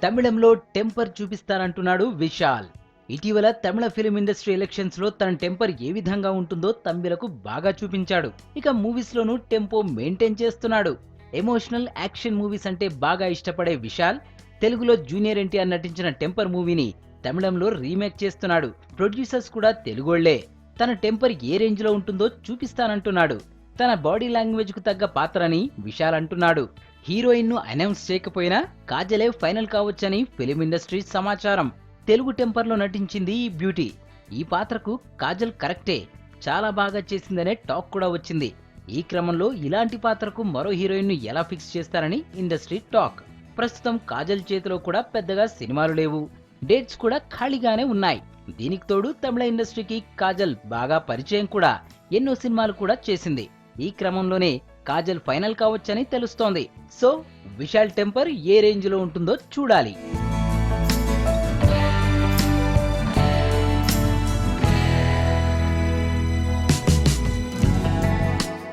తమిళంలో టెంపర్ చూపిస్తానంటున్నాడు విశాల్. ఇటీవల తమిళ film industry elections లో తన టెంపర్ ఏ విధంగా ఉంటుందో తమిళకు బాగా చూపించాడు. ఇక మూవీస్ లోనూ టెంపో మెయింటైన్ చేస్తున్నాడు. ఎమోషనల్ యాక్షన్ మూవీస్ అంటే బాగా ఇష్టపడే విశాల్ తెలుగులో జూనియర్ ఎన్టీఆర్ నటించిన టెంపర్ మూవీని తమిళంలో రీమేక్ చేస్తున్నాడు. ప్రొడ్యూసర్స్ కూడా తెలుగోళ్లే. తన టెంపర్ ఏ రేంజ్ లో ఉంటుందో చూపిస్తానంటున్నాడు. తన బాడీ లాంగ్వేజ్ కు తగ్గ పాత్రని విశాల్ అంటున్నాడు. హీరోయిన్ ను అనౌన్స్ చేయకపోయినా కాజలే ఫైనల్ కావచ్చని ఫిలిం ఇండస్ట్రీ సమాచారం. తెలుగు టెంపర్ లో నటించింది ఈ బ్యూటీ. ఈ పాత్రకు కాజల్ కరెక్టే, చాలా బాగా చేసిందనే టాక్ కూడా వచ్చింది. ఈ క్రమంలో ఇలాంటి పాత్రకు మరో హీరోయిన్ ను ఎలా ఫిక్స్ చేస్తారని ఇండస్ట్రీ టాక్. ప్రస్తుతం కాజల్ చేతిలో కూడా పెద్దగా సినిమాలు లేవు, డేట్స్ కూడా ఖాళీగానే ఉన్నాయి. దీనికి తోడు తమిళ ఇండస్ట్రీకి కాజల్ బాగా పరిచయం కూడా, ఎన్నో సినిమాలు కూడా చేసింది. ఈ క్రమంలోనే కాజల్ ఫైనల్ కావచ్చని తెలుస్తోంది. సో విశాల్ టెంపర్ ఏ రేంజ్ లో ఉంటుందో చూడాలి.